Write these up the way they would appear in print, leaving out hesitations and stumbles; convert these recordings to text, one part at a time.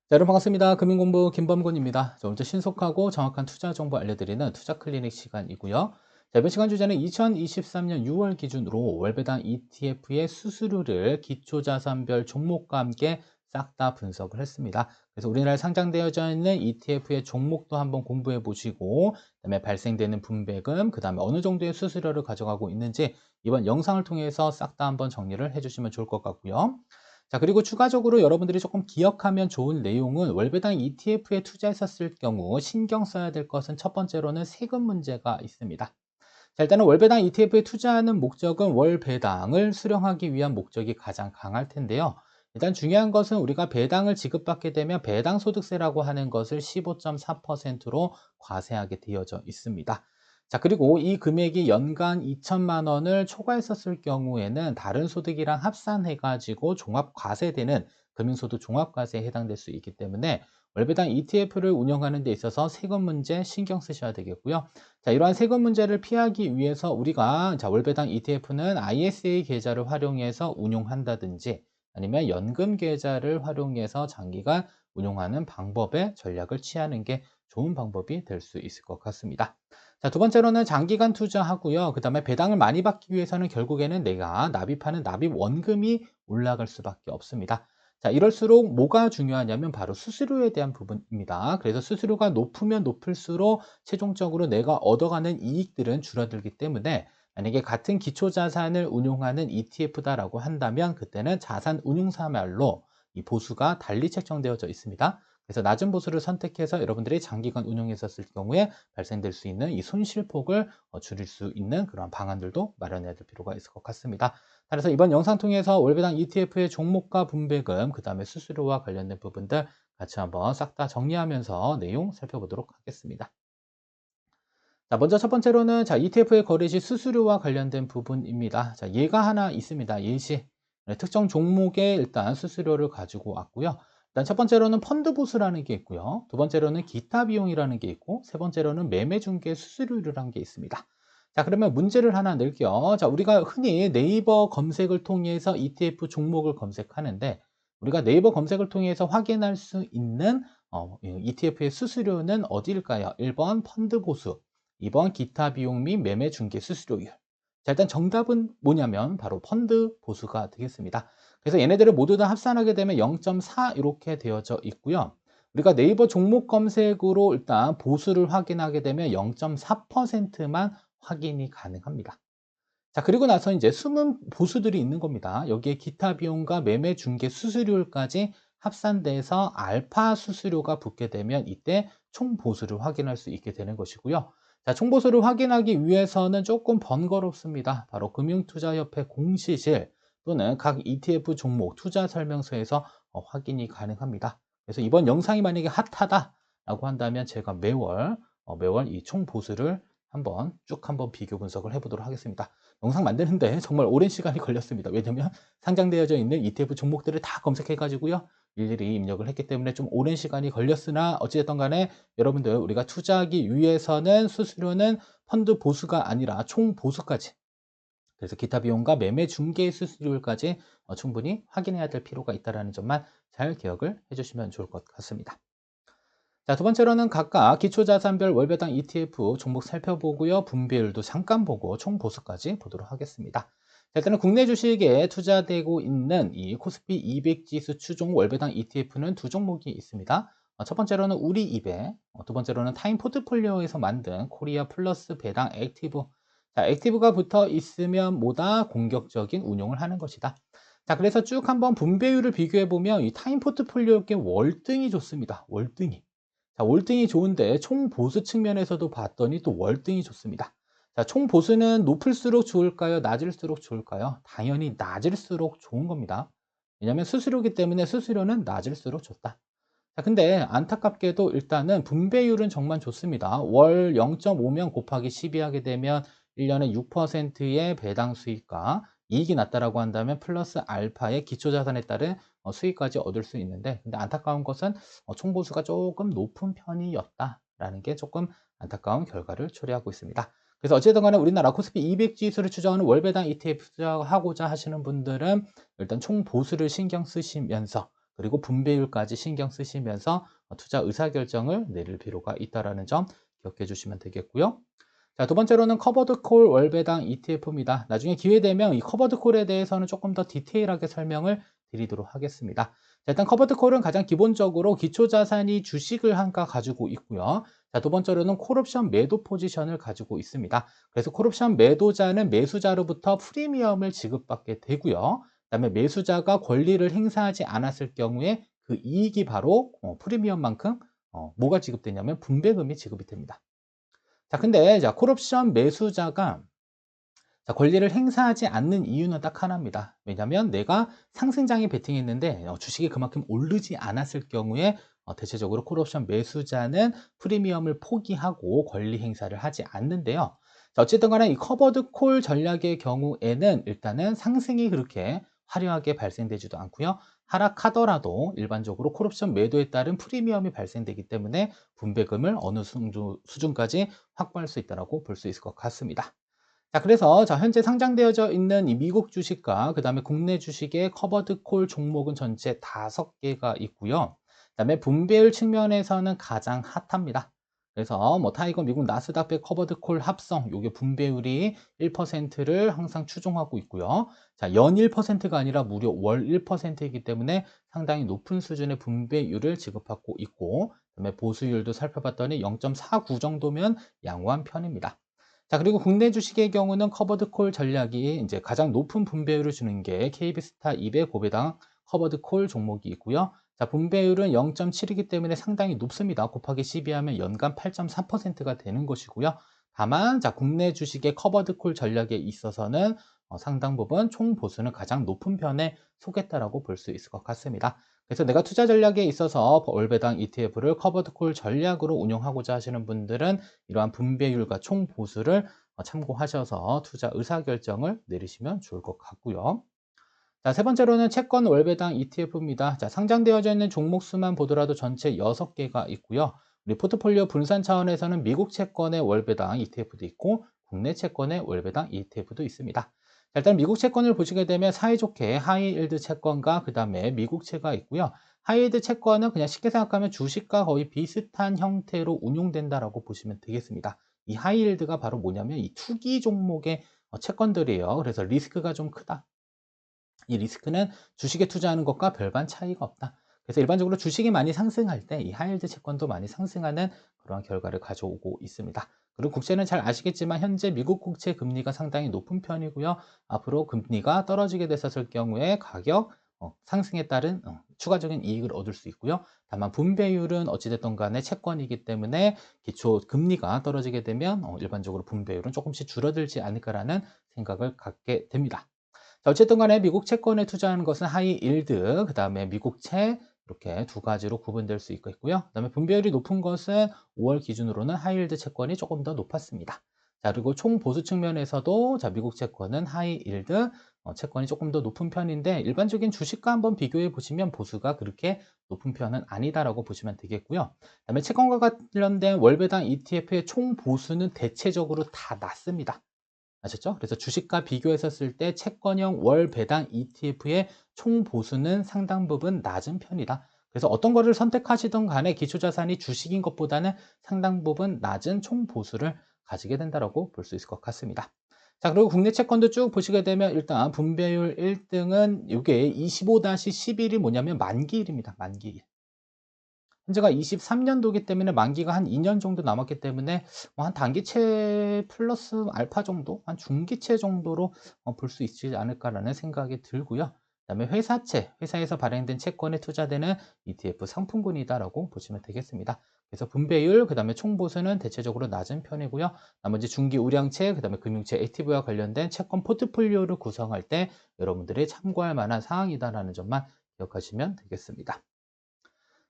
자, 여러분 반갑습니다. 금융공부 김범곤입니다. 자, 오늘도 신속하고 정확한 투자 정보 알려드리는 투자 클리닉 시간이고요. 자, 이번 시간 주제는 2023년 6월 기준으로 월배당 ETF의 수수료를 기초자산별 종목과 함께 싹 다 분석을 했습니다. 그래서 우리나라에 상장되어져 있는 ETF의 종목도 한번 공부해 보시고, 그다음에 발생되는 분배금, 그다음에 어느 정도의 수수료를 가져가고 있는지 이번 영상을 통해서 싹 다 한번 정리를 해주시면 좋을 것 같고요. 자, 그리고 추가적으로 여러분들이 조금 기억하면 좋은 내용은 월배당 ETF에 투자했었을 경우 신경 써야 될 것은 첫 번째로는 세금 문제가 있습니다. 자, 일단은 월배당 ETF에 투자하는 목적은 월배당을 수령하기 위한 목적이 가장 강할 텐데요. 일단 중요한 것은 우리가 배당을 지급받게 되면 배당소득세라고 하는 것을 15.4%로 과세하게 되어져 있습니다. 자, 그리고 이 금액이 연간 2천만 원을 초과했었을 경우에는 다른 소득이랑 합산해가지고 종합과세되는 금융소득 종합과세에 해당될 수 있기 때문에 월배당 ETF를 운영하는 데 있어서 세금 문제 신경 쓰셔야 되겠고요. 자, 이러한 세금 문제를 피하기 위해서 우리가 월배당 ETF는 ISA 계좌를 활용해서 운용한다든지 아니면 연금 계좌를 활용해서 장기간 운용하는 방법의 전략을 취하는 게 좋은 방법이 될 수 있을 것 같습니다. 자, 두 번째로는 장기간 투자하고요. 그 다음에 배당을 많이 받기 위해서는 결국에는 내가 납입하는 납입 원금이 올라갈 수밖에 없습니다. 자, 이럴수록 뭐가 중요하냐면 바로 수수료에 대한 부분입니다. 그래서 수수료가 높으면 높을수록 최종적으로 내가 얻어가는 이익들은 줄어들기 때문에 만약에 같은 기초자산을 운용하는 ETF다라고 한다면 그때는 자산 운용사말로 이 보수가 달리 책정되어져 있습니다. 그래서 낮은 보수를 선택해서 여러분들이 장기간 운용했었을 경우에 발생될 수 있는 이 손실폭을 줄일 수 있는 그런 방안들도 마련해야 될 필요가 있을 것 같습니다. 그래서 이번 영상 통해서 월배당 ETF의 종목과 분배금, 그 다음에 수수료와 관련된 부분들 같이 한번 싹 다 정리하면서 내용 살펴보도록 하겠습니다. 자, 먼저 첫 번째로는 ETF의 거래 시 수수료와 관련된 부분입니다. 자, 예가 하나 있습니다. 예시. 네, 특정 종목에 일단 수수료를 가지고 왔고요. 일단 첫 번째로는 펀드 보수라는 게 있고요. 두 번째로는 기타 비용이라는 게 있고, 세 번째로는 매매 중개 수수료라는 게 있습니다. 자, 그러면 문제를 하나 낼게요. 자, 우리가 흔히 네이버 검색을 통해서 ETF 종목을 검색하는데, 우리가 네이버 검색을 통해서 확인할 수 있는 ETF의 수수료는 어디일까요? 1번 펀드 보수, 2번 기타 비용 및 매매 중개 수수료율. 자, 일단 정답은 뭐냐면 바로 펀드 보수가 되겠습니다. 그래서 얘네들을 모두 다 합산하게 되면 0.4 이렇게 되어져 있고요. 우리가 네이버 종목 검색으로 일단 보수를 확인하게 되면 0.4%만 확인이 가능합니다. 자, 그리고 나서 이제 숨은 보수들이 있는 겁니다. 여기에 기타 비용과 매매 중개 수수료까지 합산돼서 알파 수수료가 붙게 되면 이때 총 보수를 확인할 수 있게 되는 것이고요. 자, 총 보수를 확인하기 위해서는 조금 번거롭습니다. 바로 금융투자협회 공시실 또는 각 ETF 종목 투자 설명서에서 확인이 가능합니다. 그래서 이번 영상이 만약에 핫하다라고 한다면 제가 매월 이 총 보수를 한번 비교 분석을 해보도록 하겠습니다. 영상 만드는데 정말 오랜 시간이 걸렸습니다. 왜냐면 상장되어져 있는 ETF 종목들을 다 검색해 가지고요 일일이 입력을 했기 때문에 좀 오랜 시간이 걸렸으나 어찌됐든 간에 여러분들 우리가 투자하기 위해서는 수수료는 펀드 보수가 아니라 총 보수까지, 그래서 기타 비용과 매매 중개 수수료까지 충분히 확인해야 될 필요가 있다는 점만 잘 기억을 해주시면 좋을 것 같습니다. 자, 두 번째로는 각각 기초자산별 월배당 ETF 종목 살펴보고요. 분배율도 잠깐 보고 총 보수까지 보도록 하겠습니다. 자, 일단은 국내 주식에 투자되고 있는 이 코스피 200 지수 추종 월배당 ETF는 두 종목이 있습니다. 첫 번째로는 우리 200, 두 번째로는 타임 포트폴리오에서 만든 코리아 플러스 배당 액티브. 자, 액티브가 붙어 있으면 뭐다? 공격적인 운용을 하는 것이다. 자, 그래서 쭉 한번 분배율을 비교해 보면 이 타임 포트폴리오께 월등히 좋습니다. 월등히. 자, 월등히 좋은데 총 보수 측면에서도 봤더니 또 월등히 좋습니다. 자, 총 보수는 높을수록 좋을까요? 낮을수록 좋을까요? 당연히 낮을수록 좋은 겁니다. 왜냐하면 수수료기 때문에 수수료는 낮을수록 좋다. 자, 근데 안타깝게도 일단은 분배율은 정말 좋습니다. 월 0.5면 곱하기 12 하게 되면 1년에 6%의 배당 수익과 이익이 났다라고 한다면 플러스 알파의 기초자산에 따른 수익까지 얻을 수 있는데, 근데 안타까운 것은 총보수가 조금 높은 편이었다라는 게 조금 안타까운 결과를 초래하고 있습니다. 그래서 어쨌든 간에 우리나라 코스피 200 지수를 추정하는 월배당 ETF 투자하고자 하시는 분들은 일단 총 보수를 신경 쓰시면서 그리고 분배율까지 신경 쓰시면서 투자 의사결정을 내릴 필요가 있다는 점 기억해 주시면 되겠고요. 자, 두 번째로는 커버드 콜 월배당 ETF입니다. 나중에 기회 되면 이 커버드 콜에 대해서는 조금 더 디테일하게 설명을 드리도록 하겠습니다. 자, 일단 커버드 콜은 가장 기본적으로 기초자산이 주식을 한가 가지고 있고요. 자, 두 번째로는 콜옵션 매도 포지션을 가지고 있습니다. 그래서 콜옵션 매도자는 매수자로부터 프리미엄을 지급받게 되고요. 그다음에 매수자가 권리를 행사하지 않았을 경우에 그 이익이 바로 프리미엄만큼 뭐가 지급되냐면 분배금이 지급이 됩니다. 자, 근데 자, 콜옵션 매수자가 자, 권리를 행사하지 않는 이유는 딱 하나입니다. 왜냐하면 내가 상승장에 베팅했는데 주식이 그만큼 오르지 않았을 경우에 대체적으로 콜옵션 매수자는 프리미엄을 포기하고 권리 행사를 하지 않는데요. 자, 어쨌든 간에 이 커버드 콜 전략의 경우에는 일단은 상승이 그렇게 화려하게 발생되지도 않고요. 하락하더라도 일반적으로 콜옵션 매도에 따른 프리미엄이 발생되기 때문에 분배금을 어느 수준까지 확보할 수 있다고 볼 수 있을 것 같습니다. 자, 그래서 현재 상장되어져 있는 이 미국 주식과 그다음에 국내 주식의 커버드 콜 종목은 전체 5개가 있고요. 그다음에 분배율 측면에서는 가장 핫합니다. 그래서 뭐 타이거 미국 나스닥100 커버드 콜 합성 요게 분배율이 1%를 항상 추종하고 있고요. 자, 연 1%가 아니라 무려 월 1%이기 때문에 상당히 높은 수준의 분배율을 지급하고 있고, 그다음에 보수율도 살펴봤더니 0.49 정도면 양호한 편입니다. 자, 그리고 국내 주식의 경우는 커버드 콜 전략이 이제 가장 높은 분배율을 주는 게 KB스타 200 고배당 커버드 콜 종목이 있고요. 자, 분배율은 0.7이기 때문에 상당히 높습니다. 곱하기 12 하면 연간 8.4%가 되는 것이고요. 다만 자, 국내 주식의 커버드 콜 전략에 있어서는 상당 부분 총 보수는 가장 높은 편에 속했다라고 볼 수 있을 것 같습니다. 그래서 내가 투자 전략에 있어서 월배당 ETF를 커버드 콜 전략으로 운영하고자 하시는 분들은 이러한 분배율과 총 보수를 참고하셔서 투자 의사결정을 내리시면 좋을 것 같고요. 자, 세 번째로는 채권 월배당 ETF입니다. 자, 상장되어져 있는 종목 수만 보더라도 전체 6개가 있고요. 우리 포트폴리오 분산 차원에서는 미국 채권의 월배당 ETF도 있고 국내 채권의 월배당 ETF도 있습니다. 자, 일단 미국 채권을 보시게 되면 사이좋게 하이힐드 채권과 그 다음에 미국채가 있고요. 하이힐드 채권은 그냥 쉽게 생각하면 주식과 거의 비슷한 형태로 운용된다라고 보시면 되겠습니다. 이 하이힐드가 바로 뭐냐면 이 투기 종목의 채권들이에요. 그래서 리스크가 좀 크다. 이 리스크는 주식에 투자하는 것과 별반 차이가 없다. 그래서 일반적으로 주식이 많이 상승할 때 이 하이힐드 채권도 많이 상승하는 그러한 결과를 가져오고 있습니다. 그리고 국채는 잘 아시겠지만 현재 미국 국채 금리가 상당히 높은 편이고요. 앞으로 금리가 떨어지게 됐었을 경우에 가격 상승에 따른 추가적인 이익을 얻을 수 있고요. 다만 분배율은 어찌됐든 간에 채권이기 때문에 기초 금리가 떨어지게 되면 일반적으로 분배율은 조금씩 줄어들지 않을까라는 생각을 갖게 됩니다. 자, 어쨌든 간에 미국 채권에 투자하는 것은 하이일드, 그 다음에 미국채 이렇게 두 가지로 구분될 수 있고요. 그 다음에 분배율이 높은 것은 5월 기준으로는 하이일드 채권이 조금 더 높았습니다. 자, 그리고 총 보수 측면에서도 자, 미국 채권은 하이일드 채권이 조금 더 높은 편인데 일반적인 주식과 한번 비교해 보시면 보수가 그렇게 높은 편은 아니다라고 보시면 되겠고요. 그다음에 채권과 관련된 월배당 ETF의 총 보수는 대체적으로 다 낮습니다. 아셨죠? 그래서 주식과 비교했었을 때 채권형 월 배당 ETF의 총 보수는 상당 부분 낮은 편이다. 그래서 어떤 거를 선택하시든 간에 기초자산이 주식인 것보다는 상당 부분 낮은 총 보수를 가지게 된다고 볼 수 있을 것 같습니다. 자, 그리고 국내 채권도 쭉 보시게 되면 일단 분배율 1등은 이게 25-11이 뭐냐면 만기일입니다. 만기일. 현재가 23년도이기 때문에 만기가 한 2년 정도 남았기 때문에 뭐한 단기채 플러스 알파 정도, 한 중기채 정도로 볼 수 있지 않을까라는 생각이 들고요. 그다음에 회사채, 회사에서 발행된 채권에 투자되는 ETF 상품군이다라고 보시면 되겠습니다. 그래서 분배율, 그다음에 총보수는 대체적으로 낮은 편이고요. 나머지 중기 우량채, 그다음에 금융채 액티브와 관련된 채권 포트폴리오를 구성할 때 여러분들이 참고할 만한 사항이다라는 점만 기억하시면 되겠습니다.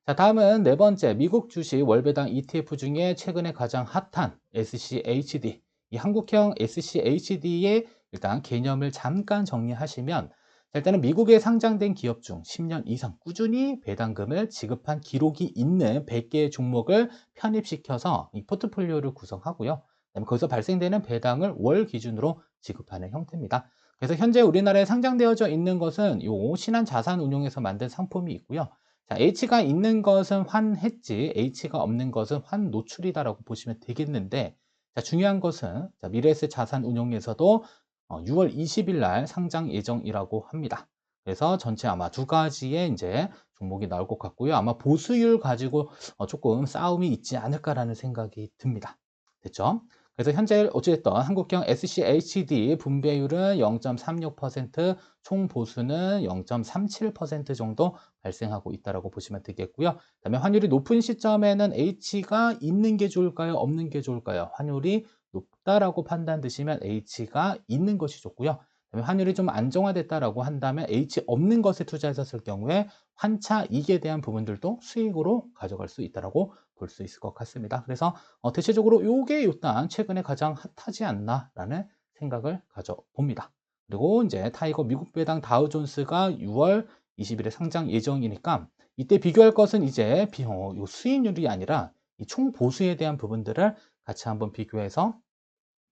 자, 다음은 네 번째, 미국 주식 월배당 ETF 중에 최근에 가장 핫한 SCHD. 이 한국형 SCHD의 일단 개념을 잠깐 정리하시면, 자, 일단은 미국에 상장된 기업 중 10년 이상 꾸준히 배당금을 지급한 기록이 있는 100개의 종목을 편입시켜서 이 포트폴리오를 구성하고요. 그다음에 거기서 발생되는 배당을 월 기준으로 지급하는 형태입니다. 그래서 현재 우리나라에 상장되어져 있는 것은 요 신한자산운용에서 만든 상품이 있고요. 자, H가 있는 것은 환해지, H가 없는 것은 환노출이다라고 보시면 되겠는데, 자, 중요한 것은 자, 미래에셋 자산 운용에서도 6월 20일 날 상장 예정이라고 합니다. 그래서 전체 아마 두 가지의 이제 종목이 나올 것 같고요. 아마 보수율 가지고 조금 싸움이 있지 않을까라는 생각이 듭니다. 됐죠? 그래서 현재 어찌됐든 한국형 SCHD 분배율은 0.36%, 총 보수는 0.37% 정도 발생하고 있다고 보시면 되겠고요. 그다음에 환율이 높은 시점에는 H가 있는 게 좋을까요? 없는 게 좋을까요? 환율이 높다라고 판단 드시면 H가 있는 것이 좋고요. 그다음에 환율이 좀 안정화됐다라고 한다면 H 없는 것에 투자했었을 경우에 환차 이익에 대한 부분들도 수익으로 가져갈 수 있다라고 볼 수 있을 것 같습니다. 그래서 대체적으로 요게 일단 최근에 가장 핫하지 않나라는 생각을 가져봅니다. 그리고 이제 타이거 미국 배당 다우존스가 6월 20일에 상장 예정이니까 이때 비교할 것은 이제 요 수익률이 아니라 이 총 보수에 대한 부분들을 같이 한번 비교해서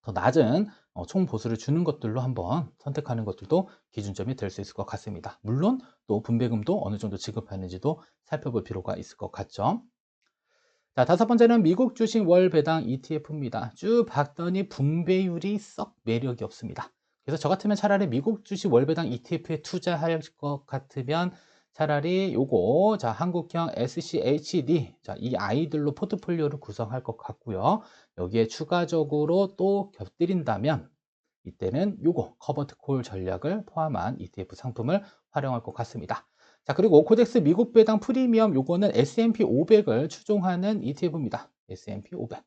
더 낮은 총 보수를 주는 것들로 한번 선택하는 것들도 기준점이 될 수 있을 것 같습니다. 물론 또 분배금도 어느 정도 지급하는지도 살펴볼 필요가 있을 것 같죠. 자, 다섯 번째는 미국 주식 월 배당 ETF입니다. 쭉 봤더니 분배율이 썩 매력이 없습니다. 그래서 저 같으면 차라리 미국 주식 월 배당 ETF에 투자할 것 같으면 차라리 요거, 자, 한국형 SCHD, 자, 이 아이들로 포트폴리오를 구성할 것 같고요. 여기에 추가적으로 또 곁들인다면 이때는 요거 커버드 콜 전략을 포함한 ETF 상품을 활용할 것 같습니다. 자, 그리고 코덱스 미국 배당 프리미엄 요거는 S&P 500을 추종하는 ETF입니다. S&P 500.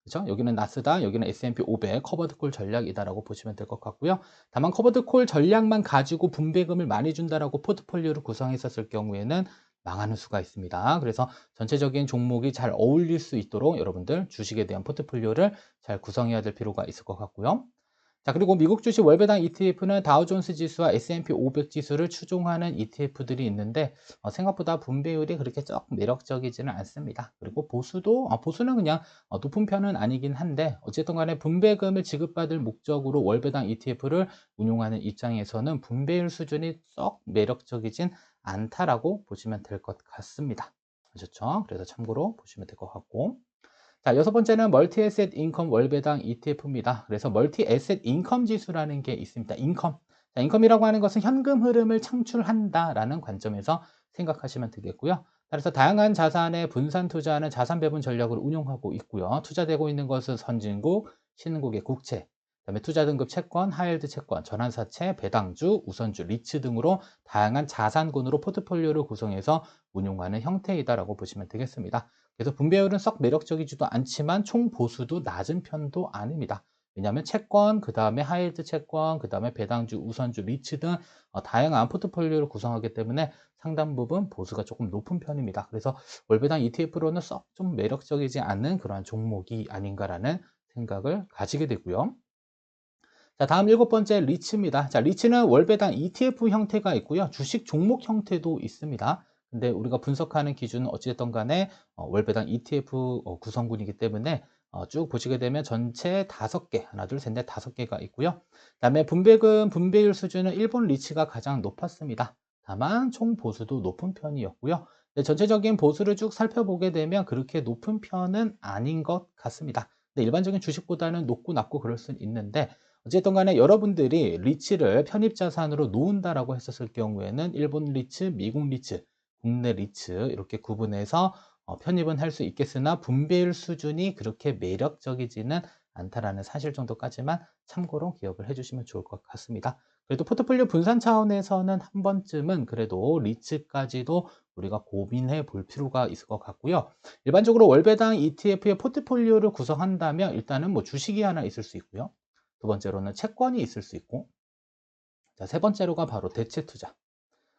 그렇죠? 여기는 나스닥, 여기는 S&P 500 커버드 콜 전략이다라고 보시면 될 것 같고요. 다만 커버드 콜 전략만 가지고 분배금을 많이 준다라고 포트폴리오를 구성했었을 경우에는 망하는 수가 있습니다. 그래서 전체적인 종목이 잘 어울릴 수 있도록 여러분들 주식에 대한 포트폴리오를 잘 구성해야 될 필요가 있을 것 같고요. 자, 그리고 미국 주식 월배당 ETF는 다우존스 지수와 S&P 500 지수를 추종하는 ETF들이 있는데 생각보다 분배율이 그렇게 썩 매력적이지는 않습니다. 그리고 보수는 그냥 높은 편은 아니긴 한데 어쨌든 간에 분배금을 지급받을 목적으로 월배당 ETF를 운용하는 입장에서는 분배율 수준이 썩 매력적이진 않다라고 보시면 될 것 같습니다. 아셨죠? 그래서 참고로 보시면 될 것 같고, 자, 여섯 번째는 멀티 에셋 인컴 월배당 ETF입니다. 그래서 멀티 에셋 인컴 지수라는 게 있습니다. 인컴. 자, 인컴이라고 하는 것은 현금 흐름을 창출한다라는 관점에서 생각하시면 되겠고요. 그래서 다양한 자산에 분산 투자하는 자산 배분 전략을 운용하고 있고요. 투자되고 있는 것은 선진국, 신흥국의 국채, 그다음에 투자 등급 채권, 하이힐드 채권, 전환사채, 배당주, 우선주, 리츠 등으로 다양한 자산군으로 포트폴리오를 구성해서 운용하는 형태이다라고 보시면 되겠습니다. 그래서 분배율은 썩 매력적이지도 않지만 총 보수도 낮은 편도 아닙니다. 왜냐하면 채권, 그 다음에 하이힐드 채권, 그 다음에 배당주, 우선주, 리츠 등 다양한 포트폴리오를 구성하기 때문에 상당 부분 보수가 조금 높은 편입니다. 그래서 월배당 ETF로는 썩 좀 매력적이지 않는 그러한 종목이 아닌가라는 생각을 가지게 되고요. 자, 다음 일곱 번째 리츠입니다. 자, 리츠는 월배당 ETF 형태가 있고요. 주식 종목 형태도 있습니다. 근데 우리가 분석하는 기준은 어찌됐든 간에 월배당 ETF 구성군이기 때문에 쭉 보시게 되면 전체 5개, 하나, 둘, 셋, 넷, 5개가 있고요. 그다음에 분배금, 분배율 수준은 일본 리츠가 가장 높았습니다. 다만 총 보수도 높은 편이었고요. 네, 전체적인 보수를 쭉 살펴보게 되면 그렇게 높은 편은 아닌 것 같습니다. 근데 일반적인 주식보다는 높고 낮고 그럴 수는 있는데 어쨌든 간에 여러분들이 리츠를 편입자산으로 놓은다라고 했었을 경우에는 일본 리츠, 미국 리츠, 국내 리츠 이렇게 구분해서 편입은 할 수 있겠으나 분배율 수준이 그렇게 매력적이지는 않다라는 사실 정도까지만 참고로 기억을 해주시면 좋을 것 같습니다. 그래도 포트폴리오 분산 차원에서는 한 번쯤은 그래도 리츠까지도 우리가 고민해 볼 필요가 있을 것 같고요. 일반적으로 월배당 ETF의 포트폴리오를 구성한다면 일단은 뭐 주식이 하나 있을 수 있고요. 두 번째로는 채권이 있을 수 있고, 자, 세 번째로가 바로 대체 투자.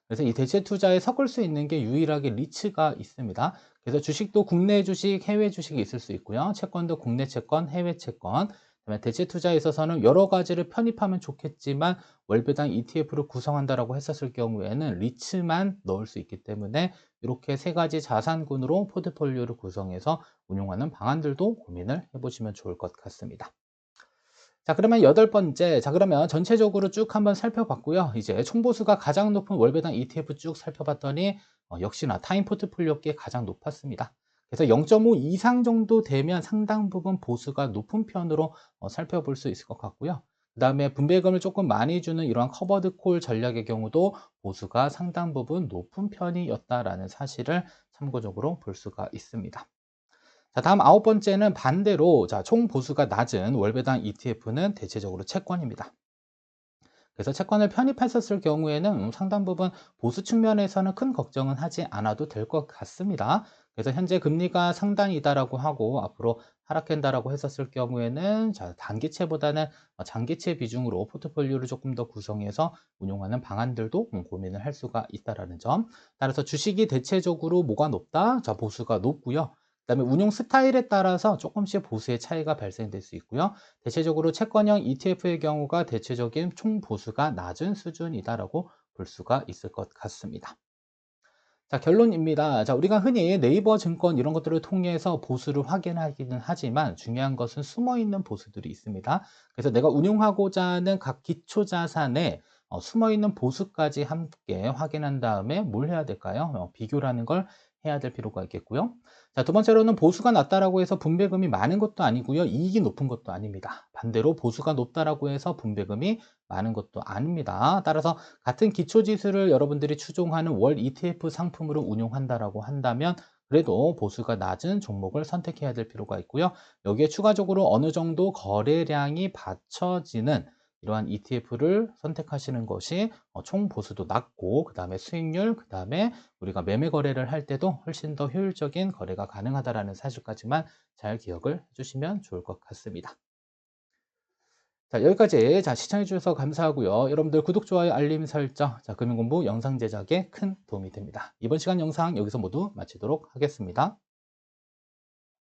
그래서 이 대체 투자에 섞을 수 있는 게 유일하게 리츠가 있습니다. 그래서 주식도 국내 주식, 해외 주식이 있을 수 있고요. 채권도 국내 채권, 해외 채권. 그다음에 대체 투자에 있어서는 여러 가지를 편입하면 좋겠지만 월배당 ETF를 구성한다라고 했었을 경우에는 리츠만 넣을 수 있기 때문에 이렇게 세 가지 자산군으로 포트폴리오를 구성해서 운용하는 방안들도 고민을 해보시면 좋을 것 같습니다. 자, 그러면 여덟 번째. 자, 그러면 전체적으로 쭉 한번 살펴봤고요. 이제 총보수가 가장 높은 월배당 ETF 쭉 살펴봤더니 역시나 타임 포트폴리오께 가장 높았습니다. 그래서 0.5 이상 정도 되면 상당 부분 보수가 높은 편으로 살펴볼 수 있을 것 같고요. 그다음에 분배금을 조금 많이 주는 이러한 커버드 콜 전략의 경우도 보수가 상당 부분 높은 편이었다라는 사실을 참고적으로 볼 수가 있습니다. 자, 다음 아홉 번째는 반대로 자, 총 보수가 낮은 월배당 ETF는 대체적으로 채권입니다. 그래서 채권을 편입했었을 경우에는 상당 부분 보수 측면에서는 큰 걱정은 하지 않아도 될 것 같습니다. 그래서 현재 금리가 상단이다라고 하고 앞으로 하락한다라고 했었을 경우에는 자, 단기채보다는 장기채 비중으로 포트폴리오를 조금 더 구성해서 운용하는 방안들도 고민을 할 수가 있다라는 점. 따라서 주식이 대체적으로 뭐가 높다? 자, 보수가 높고요. 그다음에 운용 스타일에 따라서 조금씩 보수의 차이가 발생될 수 있고요. 대체적으로 채권형 ETF의 경우가 대체적인 총 보수가 낮은 수준이다라고 볼 수가 있을 것 같습니다. 자, 결론입니다. 자, 우리가 흔히 네이버 증권 이런 것들을 통해서 보수를 확인하기는 하지만 중요한 것은 숨어 있는 보수들이 있습니다. 그래서 내가 운용하고자 하는 각 기초 자산에 숨어 있는 보수까지 함께 확인한 다음에 뭘 해야 될까요? 비교라는 걸 해야 될 필요가 있겠고요. 자, 두 번째로는 보수가 낮다라고 해서 분배금이 많은 것도 아니고요. 이익이 높은 것도 아닙니다. 반대로 보수가 높다라고 해서 분배금이 많은 것도 아닙니다. 따라서 같은 기초 지수를 여러분들이 추종하는 월 ETF 상품으로 운용한다라고 한다면 그래도 보수가 낮은 종목을 선택해야 될 필요가 있고요. 여기에 추가적으로 어느 정도 거래량이 받쳐지는 이러한 ETF를 선택하시는 것이 총 보수도 낮고 그다음에 수익률, 그다음에 우리가 매매 거래를 할 때도 훨씬 더 효율적인 거래가 가능하다라는 사실까지만 잘 기억을 해주시면 좋을 것 같습니다. 자, 여기까지 자, 시청해 주셔서 감사하고요. 여러분들 구독, 좋아요, 알림 설정, 자, 금융공부 영상 제작에 큰 도움이 됩니다. 이번 시간 영상 여기서 모두 마치도록 하겠습니다.